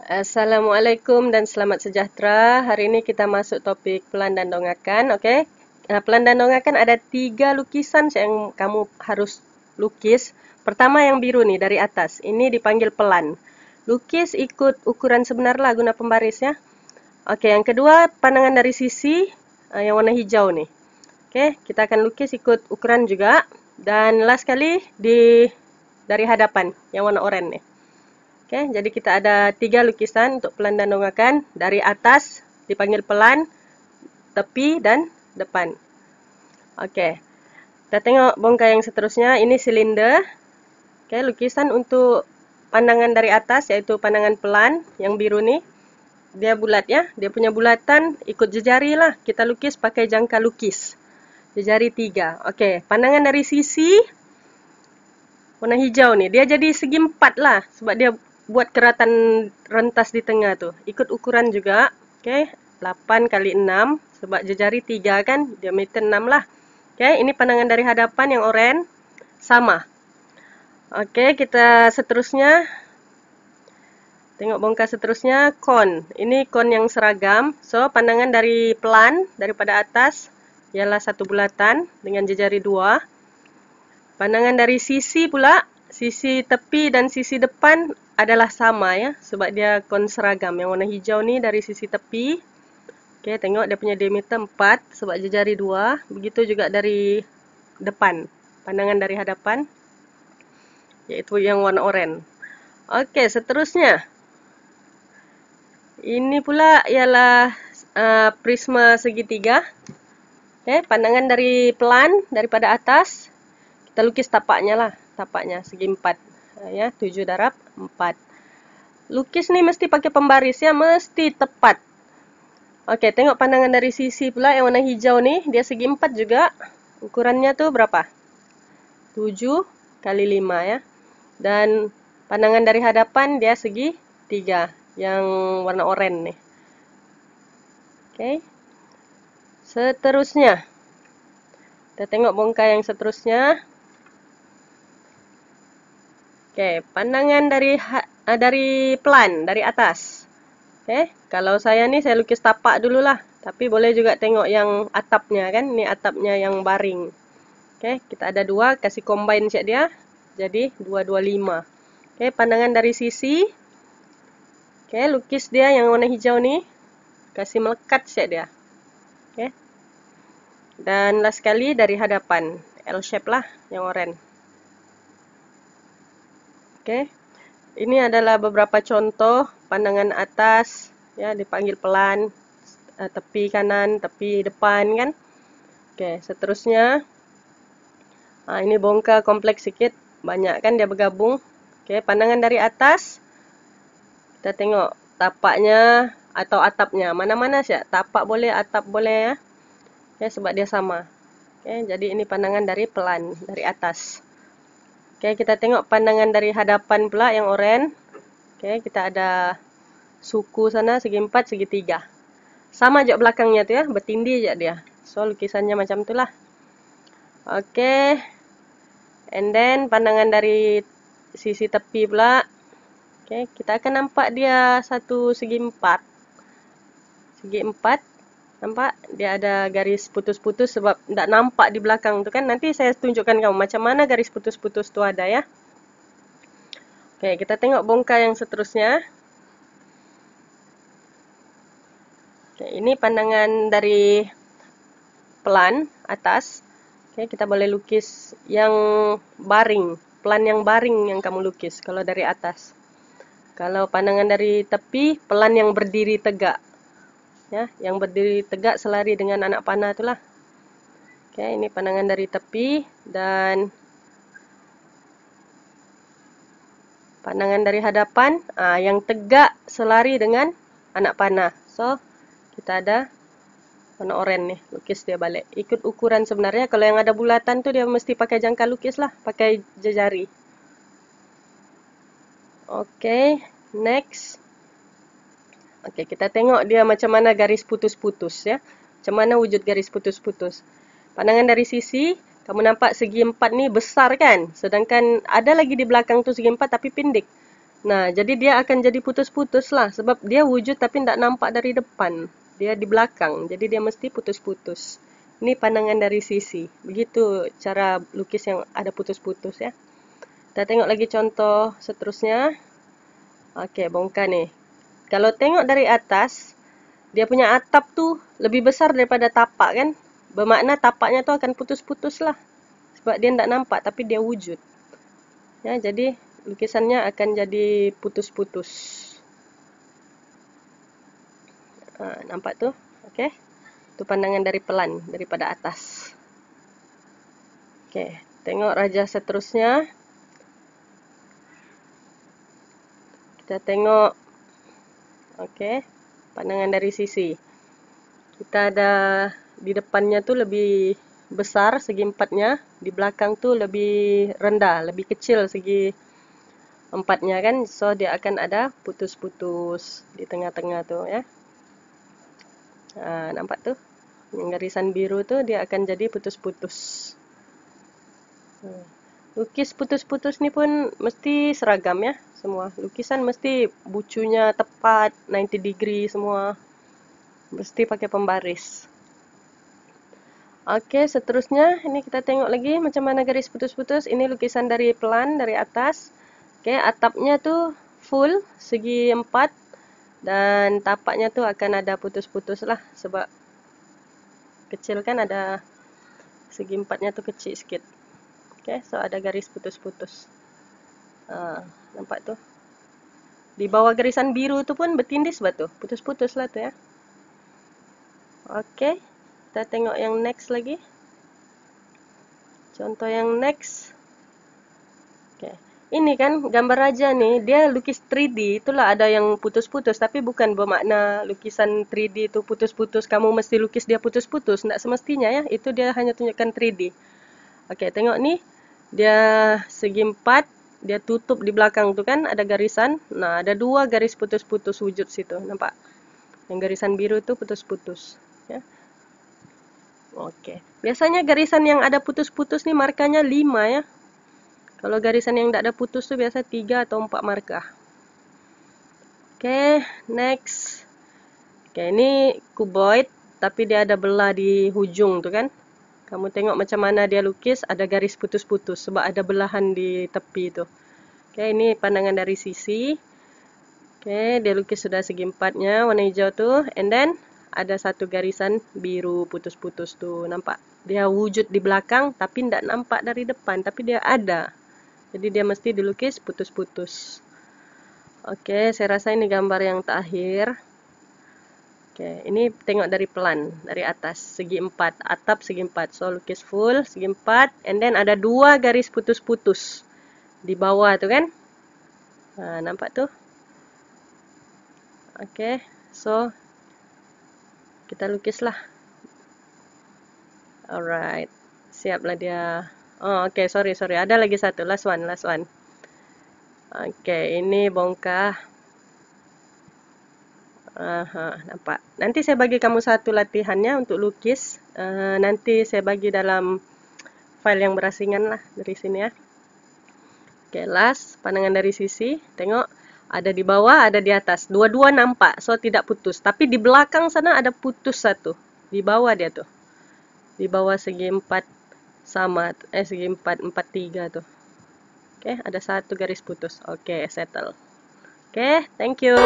Assalamualaikum dan selamat sejahtera. Hari ini kita masuk topik pelan dan dongakan. Okey. Pelan dan dongakan ada 3 lukisan yang kamu harus lukis. Pertama yang biru nih dari atas. Ini dipanggil pelan. Lukis ikut ukuran sebenar lah guna pembaris ya. Okey, yang kedua pandangan dari sisi yang warna hijau nih. Okey, kita akan lukis ikut ukuran juga. Dan last kali dari hadapan yang warna oranye nih. Oke, jadi kita ada 3 lukisan untuk pelan dan dongakan. Dari atas dipanggil pelan, tepi dan depan. Oke, kita tengok bongkar yang seterusnya. Ini silinder. Oke, lukisan untuk pandangan dari atas yaitu pandangan pelan yang biru nih. Dia bulat ya. Dia punya bulatan ikut jejari lah. Kita lukis pakai jangka lukis. Jejari 3. Oke, pandangan dari sisi warna hijau nih. Dia jadi segi 4 lah sebab dia buat keratan rentas di tengah tuh. Ikut ukuran juga. Oke, 8 kali 6 sebab jejari 3 kan, diameter 6 lah. Oke, ini pandangan dari hadapan yang oranye sama. Oke, kita seterusnya tengok bongkar seterusnya kon. Ini kon yang seragam. So, pandangan dari pelan daripada atas ialah satu bulatan dengan jejari 2. Pandangan dari sisi pula, sisi tepi dan sisi depan adalah sama ya, sebab dia kon seragam. Yang warna hijau ni dari sisi tepi. Okey, tengok dia punya diameter 4 sebab jejari 2. Begitu juga dari depan. Pandangan dari hadapan iaitu yang warna oranye. Okey, seterusnya. Ini pula ialah prisma segitiga. Okey, pandangan dari pelan daripada atas. Kita lukis tapaknya lah, tapaknya segi 4. Ya, 7 darab 4. Lukis ni mesti pakai pembaris ya, mesti tepat. Okey, tengok pandangan dari sisi pula yang warna hijau ni, dia segi 4 juga. Ukurannya tu berapa? 7 kali 5 ya. Dan pandangan dari hadapan dia segi 3, yang warna oranye ni. Okey. Seterusnya. Kita tengok bongkar yang seterusnya. Okey, pandangan dari pelan, dari atas. Okey, kalau saya ni saya lukis tapak dululah. Tapi boleh juga tengok yang atapnya kan. Ni atapnya yang baring. Okey, kita ada 2, kasih combine siap dia. Jadi 225. Okey, pandangan dari sisi. Okey, lukis dia yang warna hijau ni. Kasih melekat siap dia. Okey. Dan last sekali dari hadapan. L shape lah yang oranye. Oke, ini adalah beberapa contoh pandangan atas, ya dipanggil pelan, tepi kanan, tepi depan kan. Oke, seterusnya, ini bongkar kompleks sikit, banyak kan dia bergabung. Oke, pandangan dari atas, kita tengok tapaknya atau atapnya, mana-mana sih, tapak boleh, atap boleh ya. Oke, sebab dia sama. Oke, jadi ini pandangan dari pelan, dari atas. Oke, kita tengok pandangan dari hadapan pula yang oranye. Oke, kita ada suku sana segi 4, segi 3. Sama je belakangnya tu ya, bertindih je dia. So, lukisannya macam itulah. Oke. And then pandangan dari sisi tepi pula. Oke, kita akan nampak dia satu segi 4. Segi 4. Nampak? Dia ada garis putus-putus sebab tak nampak di belakang tu kan. Nanti saya tunjukkan kamu macam mana garis putus-putus tu ada ya. Oke, kita tengok bongkar yang seterusnya. Oke, ini pandangan dari pelan atas. Oke, kita boleh lukis yang baring. Pelan yang baring yang kamu lukis kalau dari atas. Kalau pandangan dari tepi, pelan yang berdiri tegak. Ya, yang berdiri tegak selari dengan anak panah itulah. Oke, ini pandangan dari tepi dan pandangan dari hadapan, yang tegak selari dengan anak panah. So, kita ada warna oranye nih, lukis dia balik. Ikut ukuran sebenarnya, kalau yang ada bulatan tu dia mesti pakai jangka lukis lah, pakai jejari. Oke, next. Oke, kita tengok dia macam mana garis putus-putus ya. Macam mana wujud garis putus-putus. Pandangan dari sisi, kamu nampak segi 4 ni besar kan? Sedangkan ada lagi di belakang tu segi 4 tapi pendek. Nah, jadi dia akan jadi putus-putus lah. Sebab dia wujud tapi tidak nampak dari depan. Dia di belakang. Jadi dia mesti putus-putus. Ini pandangan dari sisi. Begitu cara lukis yang ada putus-putus ya. Kita tengok lagi contoh seterusnya. Oke, bongkar nih. Kalau tengok dari atas, dia punya atap tuh lebih besar daripada tapak kan. Bermakna tapaknya tuh akan putus-putus lah. Sebab dia tidak nampak tapi dia wujud. Ya, jadi lukisannya akan jadi putus-putus. Nampak tuh? Oke. Itu pandangan dari pelan daripada atas. Oke, tengok raja seterusnya. Kita tengok. Oke, pandangan dari sisi. Kita ada di depannya tuh lebih besar segi empatnya, di belakang tuh lebih rendah, lebih kecil segi empatnya kan, so dia akan ada putus-putus di tengah-tengah tuh ya. Nampak tuh yang garisan biru tuh dia akan jadi putus-putus. Lukis putus-putus nih pun mesti seragam ya, semua lukisan mesti bucunya tepat 90 degree semua, mesti pakai pembaris. Oke, seterusnya ini kita tengok lagi macam mana garis putus-putus. Ini lukisan dari pelan dari atas. Oke, atapnya tuh full segi 4 dan tapaknya tuh akan ada putus-putus lah sebab kecil kan, ada segi 4-nya tuh kecil sedikit. Oke, so ada garis putus-putus. Nampak tuh. Di bawah garisan biru tuh pun bertindis batu, putus-putus lah tuh ya. Oke, kita tengok yang next lagi. Contoh yang next. Oke. Ini kan gambar raja nih, dia lukis 3D, itulah ada yang putus-putus, tapi bukan bermakna lukisan 3D itu putus-putus, kamu mesti lukis dia putus-putus, tidak semestinya ya, itu dia hanya tunjukkan 3D. Oke, tengok nih, dia segi 4, dia tutup di belakang tuh kan, ada garisan, nah ada 2 garis putus-putus wujud situ, nampak? Yang garisan biru itu putus-putus. Ya. Oke, biasanya garisan yang ada putus-putus nih markanya 5 ya. Kalau garisan yang tidak ada putus tuh biasa 3 atau 4 markah. Oke, next. Oke, ini cuboid, tapi dia ada belah di ujung tuh kan. Kamu tengok macam mana dia lukis, ada garis putus-putus sebab ada belahan di tepi itu. Oke, ini pandangan dari sisi. Oke, dia lukis sudah segi 4-nya warna hijau tuh, and then ada satu garisan biru putus-putus tuh, nampak? Dia wujud di belakang tapi tidak nampak dari depan, tapi dia ada. Jadi dia mesti dilukis putus-putus. Oke, saya rasa ini gambar yang terakhir. Oke, ini tengok dari pelan, dari atas, segi 4, atap segi 4. So, lukis full, segi 4, and then ada 2 garis putus-putus di bawah tuh kan. Nampak tuh? Oke, so, kita lukislah. Alright, siaplah dia. Oh, oke, sorry. Ada lagi satu, last one. Oke, ini bongkar. Nampak. Nanti saya bagi kamu satu latihannya untuk lukis. Nanti saya bagi dalam file yang berasingan lah dari sini ya. Oke, last, pandangan dari sisi. Tengok, ada di bawah, ada di atas. Dua-dua nampak, so tidak putus. Tapi di belakang sana ada putus satu. Di bawah dia tuh. Di bawah segi 4 sama, segi 4, 4, 3 tuh. Oke, ada satu garis putus. Oke, settle. Oke, thank you.